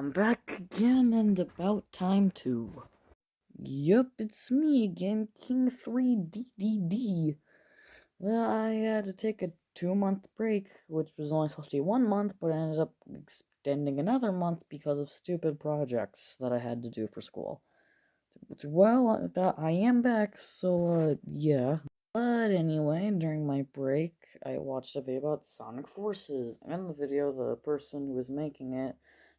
I'm back again and about time too. Yup, it's me again, King 3DDD. Well, I had to take a 2-month break, which was only supposed to be 1 month, but I ended up extending another month because of stupid projects that I had to do for school. Well, I am back, so, yeah. But anyway, during my break, I watched a video about Sonic Forces. And in the video, the person who was making it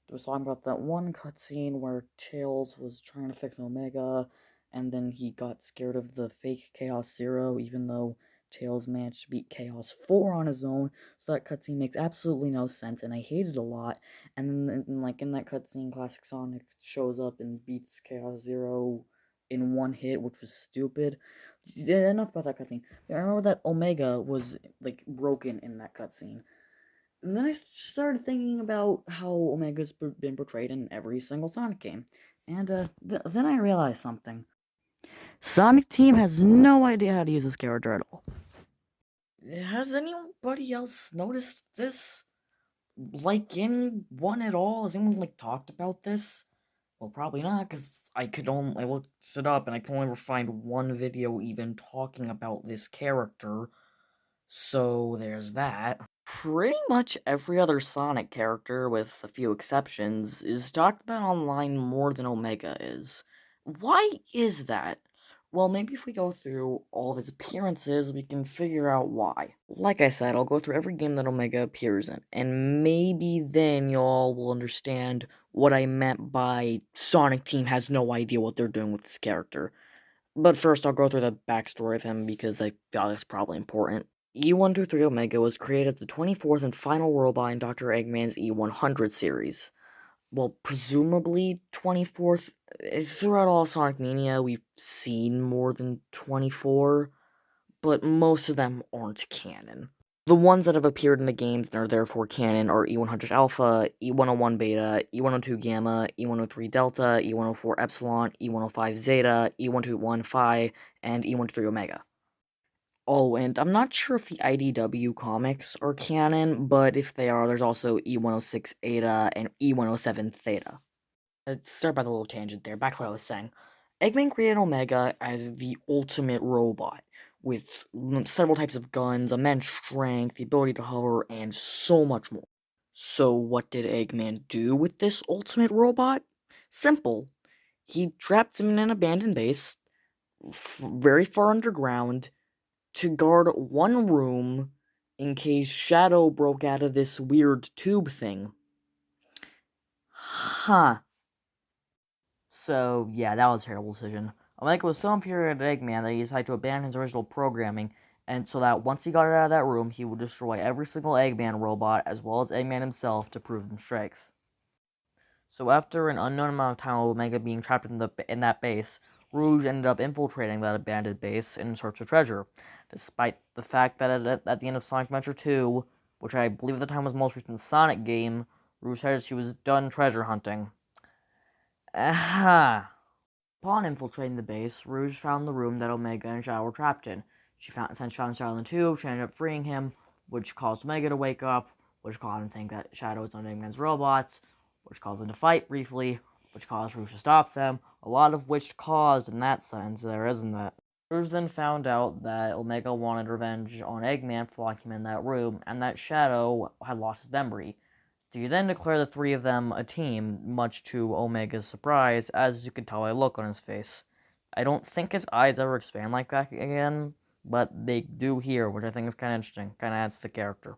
was talking about that one cutscene where Tails was trying to fix Omega, and then he got scared of the fake Chaos Zero, even though Tails managed to beat Chaos 4 on his own. So that cutscene makes absolutely no sense, and I hate it a lot. And then, like, in that cutscene, Classic Sonic shows up and beats Chaos Zero in one hit, which was stupid. Yeah, enough about that cutscene. I remember that Omega was like broken in that cutscene. And then I started thinking about how Omega's been portrayed in every single Sonic game, and then I realized something. Sonic Team has no idea how to use this character at all. Has anybody else noticed this? Like anyone at all? Has anyone talked about this? Well, probably not, because I looked it up and I can only ever find one video even talking about this character. So there's that. Pretty much every other Sonic character, with a few exceptions, is talked about online more than Omega is. Why is that? Well, maybe if we go through all of his appearances, we can figure out why. Like I said, I'll go through every game that Omega appears in, and maybe then y'all will understand what I meant by Sonic Team has no idea what they're doing with this character. But first, I'll go through the backstory of him because I feel that's probably important. E-123 Omega was created as the 24th and final robot in Dr. Eggman's E-100 series. Well, presumably 24th. Throughout all Sonic Mania, we've seen more than 24, but most of them aren't canon. The ones that have appeared in the games and are therefore canon are E100 Alpha, E101 Beta, E102 Gamma, E103 Delta, E104 Epsilon, E105 Zeta, E121 Phi, and E123 Omega. Oh, and I'm not sure if the IDW comics are canon, but if they are, there's also E106 Eta and E107 Theta. Sorry about the little tangent there. Back to what I was saying. Eggman created Omega as the ultimate robot, with several types of guns, immense strength, the ability to hover, and so much more. So what did Eggman do with this ultimate robot? Simple. He trapped him in an abandoned base, very far underground, to guard one room in case Shadow broke out of this weird tube thing. Huh. So, yeah, that was a terrible decision. Omega was so infuriated at Eggman that he decided to abandon his original programming, and so that once he got out of that room, he would destroy every single Eggman robot, as well as Eggman himself, to prove his strength. So after an unknown amount of time of Omega being trapped in that base, Rouge ended up infiltrating that abandoned base in search of treasure, despite the fact that at the end of Sonic Adventure 2, which I believe at the time was the most recent Sonic game, Rouge said she was done treasure hunting. Aha! Upon infiltrating the base, Rouge found the room that Omega and Shadow were trapped in. Since she found Shadow in the tube, she ended up freeing him, which caused Omega to wake up, which caused him to think that Shadow was one of Eggman's robots, which caused them to fight briefly, which caused Rouge to stop them, a lot of which caused in that sense there, isn't it? Rouge then found out that Omega wanted revenge on Eggman for locking him in that room, and that Shadow had lost his memory. So you then declare the three of them a team, much to Omega's surprise, as you can tell by the look on his face. I don't think his eyes ever expand like that again, but they do here, which I think is kind of interesting. Kind of adds to the character.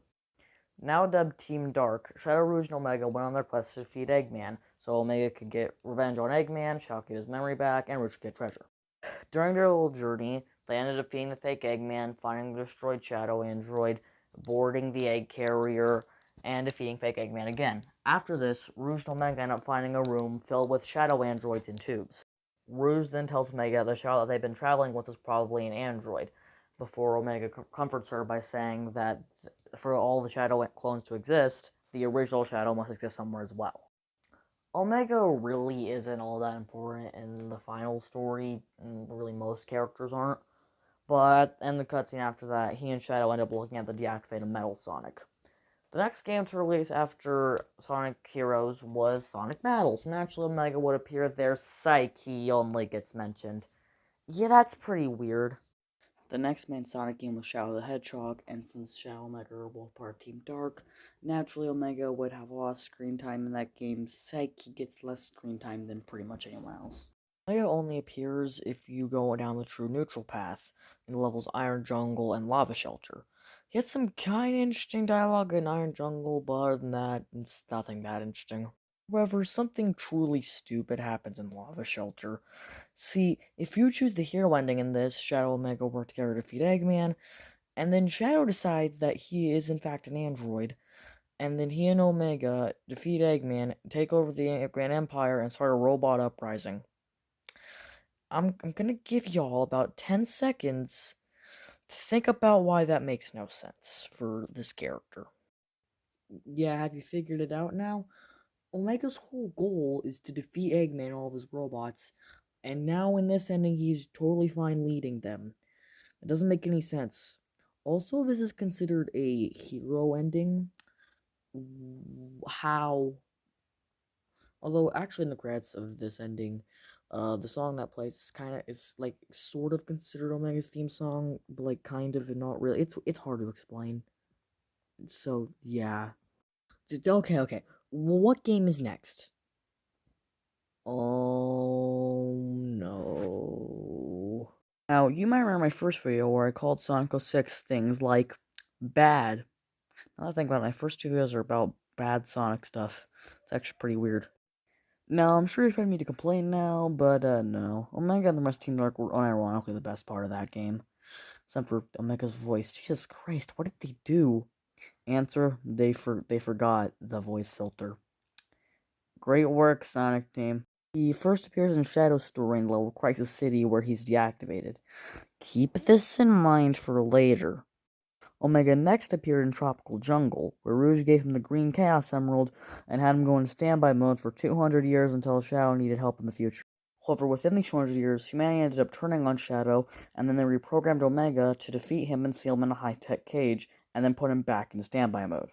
Now dubbed Team Dark, Shadow Rouge and Omega went on their quest to defeat Eggman, so Omega could get revenge on Eggman, Shadow could get his memory back, and Rouge could get treasure. During their little journey, they ended up defeating the fake Eggman, finding the destroyed Shadow android, boarding the egg carrier, and defeating fake Eggman again. After this, Rouge and Omega end up finding a room filled with shadow androids in tubes. Rouge then tells Omega the shadow that they've been traveling with is probably an android, before Omega comforts her by saying that for all the shadow clones to exist, the original shadow must exist somewhere as well. Omega really isn't all that important in the final story, and really most characters aren't. But in the cutscene after that, he and Shadow end up looking at the deactivated Metal Sonic. The next game to release after Sonic Heroes was Sonic Battles. Naturally, Omega would appear there. Psyche only gets mentioned. Yeah, that's pretty weird. The next main Sonic game was Shadow the Hedgehog, and since Shadow and Omega are both part of Team Dark, naturally Omega would have a lot of screen time in that game. Psyche gets less screen time than pretty much anyone else. Omega only appears if you go down the true neutral path in the levels Iron Jungle and Lava Shelter. He had some kind of interesting dialogue in Iron Jungle, but other than that, it's nothing that interesting. However, something truly stupid happens in Lava Shelter. See, if you choose the hero ending in this, Shadow and Omega work together to defeat Eggman, and then Shadow decides that he is in fact an android, and then he and Omega defeat Eggman, take over the Grand Empire, and start a robot uprising. I'm gonna give y'all about 10 seconds to think about why that makes no sense for this character. Yeah, have you figured it out now? Omega's whole goal is to defeat Eggman and all of his robots, and now in this ending, he's totally fine leading them. It doesn't make any sense. Also, this is considered a hero ending. How? Although, actually, in the credits of this ending, the song that plays is like sort of considered Omega's theme song, but like kind of and not really. It's hard to explain. So yeah. Okay. Well, what game is next? Oh no. Now, you might remember my first video where I called Sonic 06 things like bad. Now that I think about it, my first two videos are about bad Sonic stuff. It's actually pretty weird. Now, I'm sure you're expecting me to complain now, but no. Omega and the rest of Team Dark were unironically the best part of that game. Except for Omega's voice. Jesus Christ, what did they do? Answer, they forgot the voice filter. Great work, Sonic Team. He first appears in Shadow's story in level Crisis City where he's deactivated. Keep this in mind for later. Omega next appeared in Tropical Jungle, where Rouge gave him the Green Chaos Emerald and had him go into standby mode for 200 years until Shadow needed help in the future. However, within these 200 years, humanity ended up turning on Shadow, and then they reprogrammed Omega to defeat him and seal him in a high-tech cage, and then put him back into standby mode.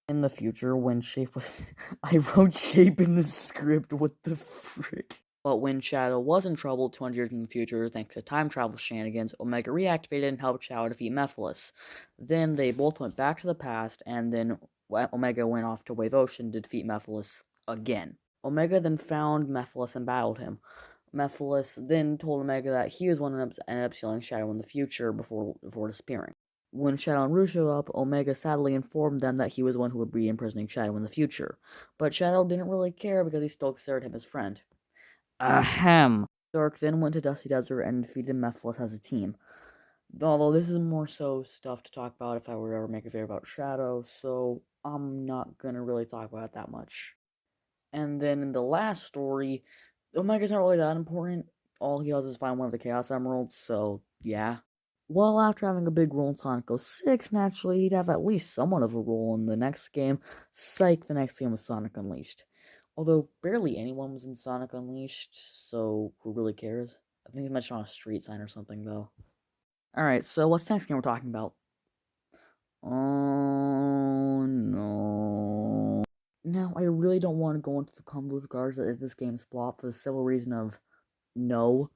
In the future, when Shape was... I wrote Shape in the script, what the frick? But when Shadow was in trouble 200 years in the future, thanks to time travel shenanigans, Omega reactivated and helped Shadow defeat Mephiles. Then they both went back to the past, and then Omega went off to Wave Ocean to defeat Mephiles again. Omega then found Mephiles and battled him. Mephiles then told Omega that he was one that ended up stealing Shadow in the future before disappearing. When Shadow and Rouge showed up, Omega sadly informed them that he was the one who would be imprisoning Shadow in the future. But Shadow didn't really care because he still considered him his friend. Ahem. Dark then went to Dusty Desert and defeated Mephiles as a team. Although this is more so stuff to talk about if I were to ever make a video about Shadow, so I'm not gonna really talk about it that much. And then in the last story, Omega's not really that important. All he does is find one of the Chaos Emeralds, so yeah. Well, after having a big role in Sonic 06, naturally, he'd have at least somewhat of a role in the next game. Psych, the next game was Sonic Unleashed. Although, barely anyone was in Sonic Unleashed, so who really cares? I think he's mentioned on a street sign or something, though. Alright, so what's the next game we're talking about? Oh, no. Now, I really don't want to go into the convoluted regards that is this game's plot for the simple reason of no.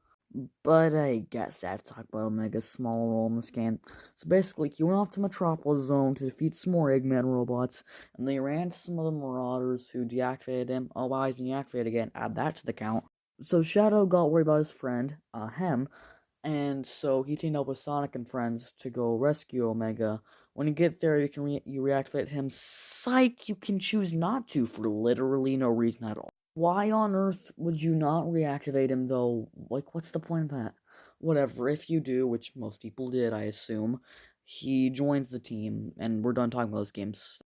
But I guess I have to talk about Omega's small role in this game. So basically, he went off to Metropolis Zone to defeat some more Eggman robots, and they ran into some other Marauders who deactivated him. Oh wow, he's been deactivated again. Add that to the count. So Shadow got worried about his friend, Hem, and so he teamed up with Sonic and friends to go rescue Omega. When you get there, you can reactivate him. Psych, you can choose not to for literally no reason at all. Why on earth would you not reactivate him, though? Like, what's the point of that? Whatever, if you do, which most people did, I assume, he joins the team, and we're done talking about those games.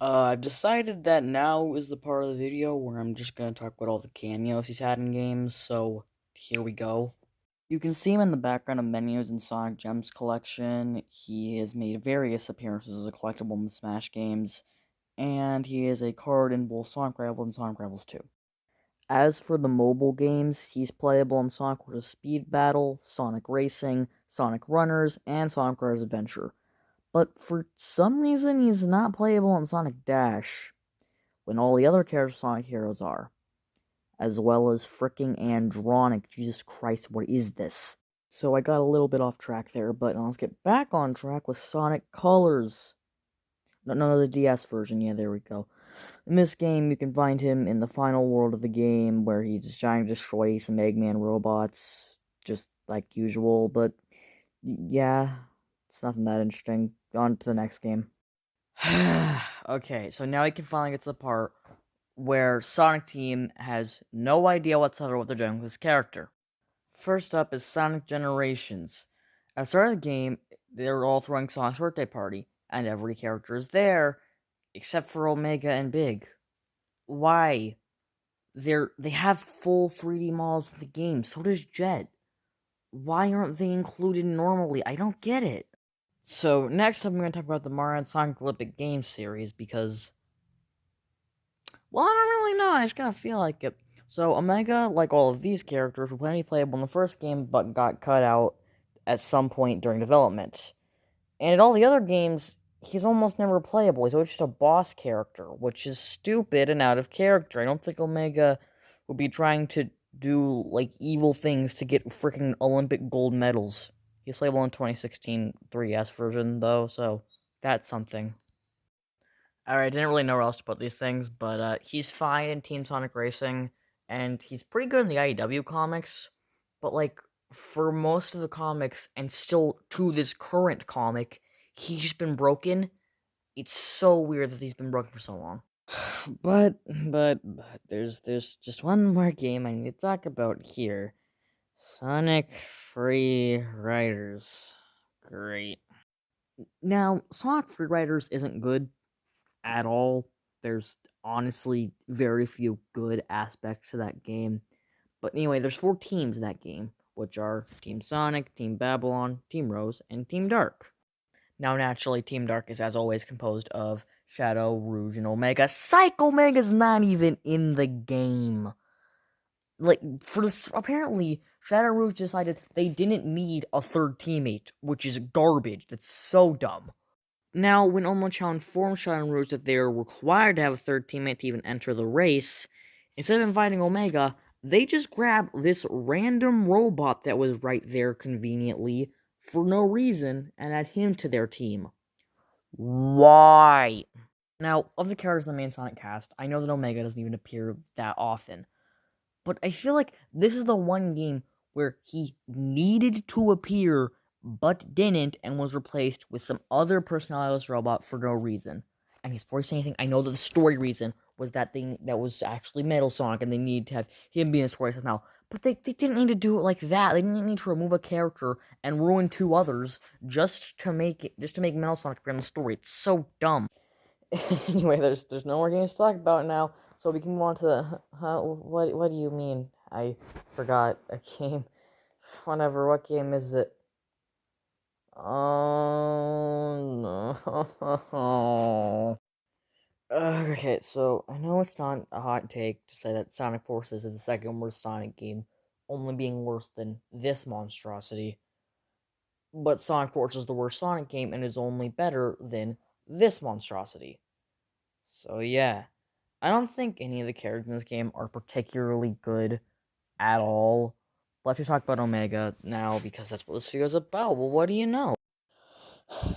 I've decided that now is the part of the video where I'm just gonna talk about all the cameos he's had in games, so here we go. You can see him in the background of menus in Sonic Gems collection. He has made various appearances as a collectible in the Smash games, and he is a card in both Sonic Rivals and Sonic Rivals 2. As for the mobile games, he's playable in Sonic Speed Battle, Sonic Racing, Sonic Runners, and Sonic Riders Adventure. but for some reason he's not playable in Sonic Dash, when all the other characters Sonic Heroes are, as well as fricking Andronic. Jesus Christ, what is this? So I got a little bit off track there, but let's get back on track with Sonic Colors. No, the DS version, yeah, there we go. In this game, you can find him in the final world of the game, where he's trying to destroy some Eggman robots, just like usual, but yeah, it's nothing that interesting. On to the next game. Okay, so now we can finally get to the part where Sonic Team has no idea whatsoever what they're doing with this character. First up is Sonic Generations. At the start of the game, they're all throwing Sonic's birthday party, and every character is there, except for Omega and Big. Why? They have full 3D models in the game, so does Jet. Why aren't they included normally? I don't get it. So, next up, I'm going to talk about the Mario and Sonic Olympic Games series, because, well, I don't really know, I just kind of feel like it. So, Omega, like all of these characters, were plenty playable in the first game, but got cut out at some point during development. And in all the other games, he's almost never playable. He's always just a boss character, which is stupid and out of character. I don't think Omega would be trying to do, like, evil things to get freaking Olympic gold medals. He's playable in 2016 3DS version, though, so that's something. Alright, I didn't really know where else to put these things, but he's fine in Team Sonic Racing, and he's pretty good in the IDW comics, but, like, for most of the comics, and still to this current comic, he's just been broken. It's so weird that he's been broken for so long. But there's just one more game I need to talk about here. Sonic Free Riders. Great. Now, Sonic Free Riders isn't good at all. There's honestly very few good aspects to that game. But anyway, there's 4 teams in that game, which are Team Sonic, Team Babylon, Team Rose, and Team Dark. Now, naturally, Team Dark is, as always, composed of Shadow, Rouge, and Omega. Psych Omega's not even in the game. Like, for this, apparently, Shadow Rouge decided they didn't need a third teammate, which is garbage. That's so dumb. Now, when Omochao informed Shadow Rouge that they are required to have a third teammate to even enter the race, instead of inviting Omega, they just grabbed this random robot that was right there conveniently for no reason and add him to their team. Why? Now, of the characters in the main Sonic cast, I know that Omega doesn't even appear that often, but I feel like this is the one game where he needed to appear but didn't and was replaced with some other personalityless robot for no reason. And he's voicing anything. I know that the story reason was that was actually Metal Sonic and they needed to have him be in the story somehow. But they didn't need to do it like that. They didn't need to remove a character and ruin 2 others just to make Metal Sonic appear in the story. It's so dumb. Anyway, there's no more games to talk about now, so we can move on to the. What do you mean? I forgot a game. Whatever. What game is it? Oh no. Okay, so I know it's not a hot take to say that Sonic Forces is the second worst Sonic game, only being worse than this monstrosity. But Sonic Forces is the worst Sonic game and is only better than this monstrosity. So yeah, I don't think any of the characters in this game are particularly good at all. Let's just talk about Omega now because that's what this video is about. Well, what do you know?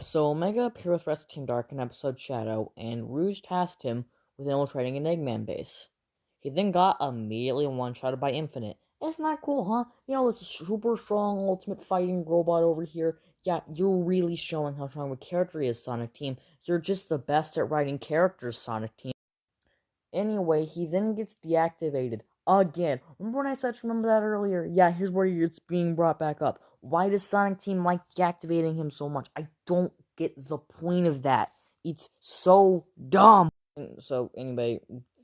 So Omega appeared with Rest Team Dark in episode Shadow, and Rouge tasked him with infiltrating an Eggman base. He then got immediately one-shotted by Infinite. Isn't that cool, huh? You know, this super strong ultimate fighting robot over here. Yeah, you're really showing how strong of a character he is, Sonic Team. You're just the best at writing characters, Sonic Team. Anyway, he then gets deactivated again. Remember when I said remember that earlier? Yeah, here's where it's being brought back up. Why does Sonic Team like deactivating him so much? I don't get the point of that. It's so dumb. So anyway,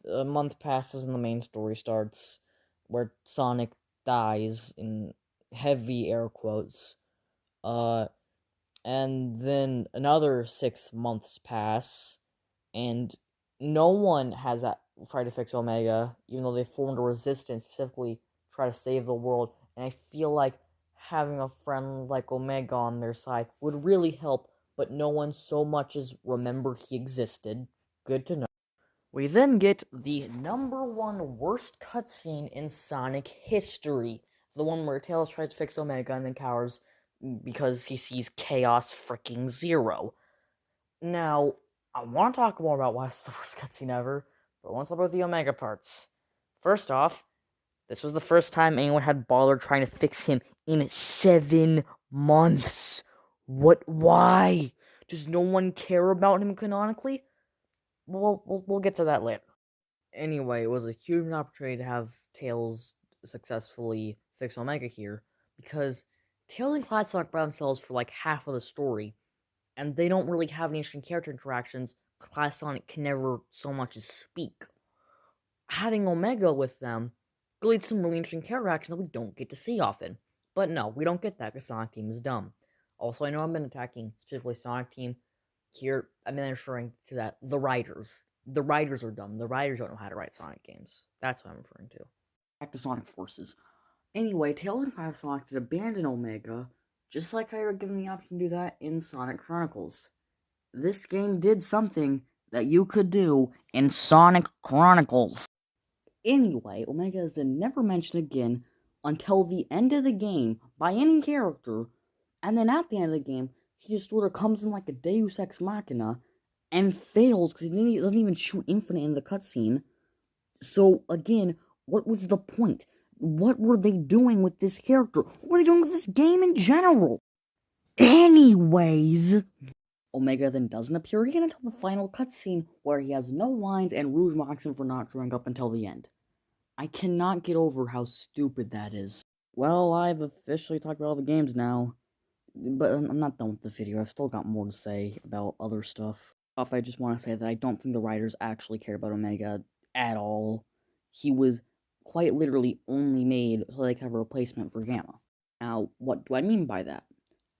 a month passes and the main story starts, where Sonic dies in heavy air quotes. And then another 6 months pass, and no one has tried to fix Omega, even though they formed a resistance specifically to try to save the world. And I feel like having a friend like Omega on their side would really help, but no one so much as remembered he existed. Good to know. We then get the #1 worst cutscene in Sonic history. The one where Tails tries to fix Omega and then cowers because he sees Chaos freaking Zero. Now, I want to talk more about why it's the worst cutscene ever, but let's talk about the Omega parts. First off, this was the first time anyone had bothered trying to fix him in 7 months. Why? Does no one care about him canonically? We'll get to that later. Anyway, it was a huge opportunity to have Tails successfully fix Omega here, because Tails and Cloud Sonic by themselves for like half of the story, and they don't really have any interesting character interactions. Cloud Sonic can never so much as speak. Having Omega with them leads to some really interesting character action that we don't get to see often. But no, we don't get that because Sonic Team is dumb. Also, I know I've been attacking specifically Sonic Team. Here, I've been referring to that. The writers. The writers are dumb. The writers don't know how to write Sonic games. That's what I'm referring to. Back to Sonic Forces. Anyway, Tails and Cloud Sonic did abandon Omega, just like I were given the option to do that in Sonic Chronicles. This game did something that you could do in Sonic Chronicles. Anyway, Omega is then never mentioned again until the end of the game by any character, and then at the end of the game, he just sort of comes in like a Deus Ex Machina and fails because he doesn't even shoot Infinite in the cutscene. So again, what was the point? What were they doing with this character? What were they doing with this game in general? Anyways, Omega then doesn't appear again until the final cutscene, where he has no lines and Rouge mocks him for not showing up until the end. I cannot get over how stupid that is. Well, I've officially talked about all the games now, but I'm not done with the video. I've still got more to say about other stuff. I just want to say that I don't think the writers actually care about Omega at all. He was quite literally only made so they could have a replacement for Gamma. Now, what do I mean by that?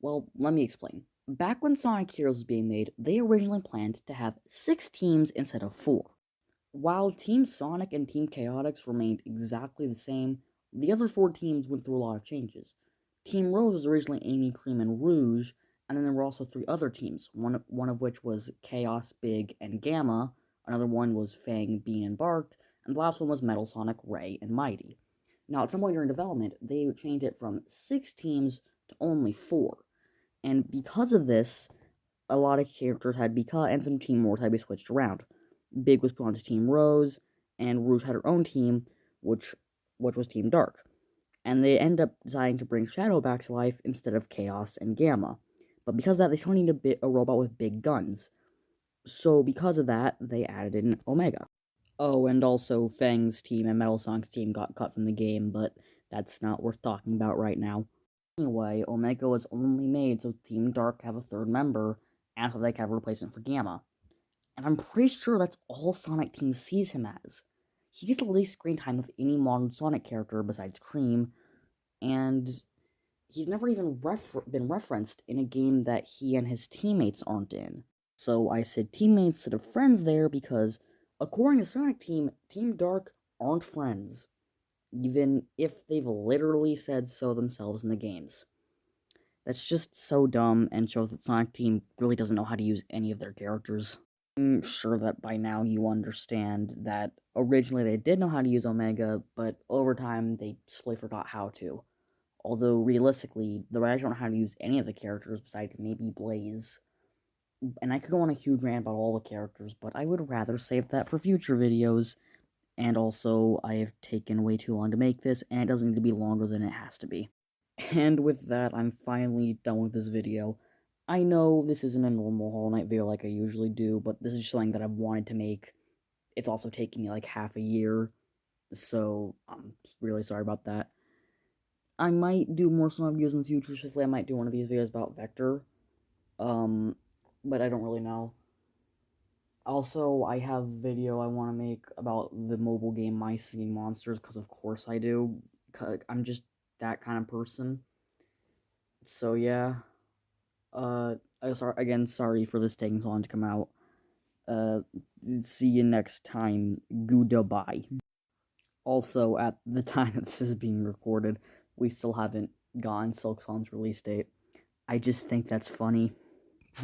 Well, let me explain. Back when Sonic Heroes was being made, they originally planned to have 6 teams instead of 4. While Team Sonic and Team Chaotix remained exactly the same, the other 4 teams went through a lot of changes. Team Rose was originally Amy, Cream, and Rouge, and then there were also 3 other teams, one of which was Chaos, Big, and Gamma, another one was Fang, Bean, and Barked, and the last one was Metal Sonic, Ray, and Mighty. Now, at some point during development, they changed it from 6 teams to only 4, and because of this, a lot of characters had to be cut, and some team roles had to be switched around. Big was put onto Team Rose, and Rouge had her own team, which was Team Dark. And they end up deciding to bring Shadow back to life instead of Chaos and Gamma. But because of that, they still need a robot with big guns. So because of that, they added in Omega. Oh, and also Fang's team and Metal Sonic's team got cut from the game, but that's not worth talking about right now. Anyway, Omega was only made so Team Dark could have a 3rd member, and so they could have a replacement for Gamma. And I'm pretty sure that's all Sonic Team sees him as. He gets the least screen time of any modern Sonic character besides Cream, and he's never even been referenced in a game that he and his teammates aren't in. So I said teammates instead of friends there because, according to Sonic Team, Team Dark aren't friends, even if they've literally said so themselves in the games. That's just so dumb and shows that Sonic Team really doesn't know how to use any of their characters. I'm sure that by now you understand that originally they did know how to use Omega, but over time they slowly forgot how to. Although realistically, the writers don't know how to use any of the characters besides maybe Blaze. And I could go on a huge rant about all the characters, but I would rather save that for future videos. And also, I have taken way too long to make this, and it doesn't need to be longer than it has to be. And with that, I'm finally done with this video. I know this isn't a normal Hollow Knight video like I usually do, but this is something that I've wanted to make. It's also taking me like half a year, so I'm really sorry about that. I might do more Sonic videos in the future, specifically I might do one of these videos about Vector, but I don't really know. Also, I have a video I want to make about the mobile game My Singing Monsters, because of course I do. I'm just that kind of person. So yeah. Sorry for this taking so long to come out. See you next time. Goodbye. Also, at the time that this is being recorded, we still haven't gotten Silk Song's release date. I just think that's funny.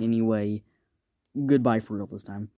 Anyway, goodbye for real this time.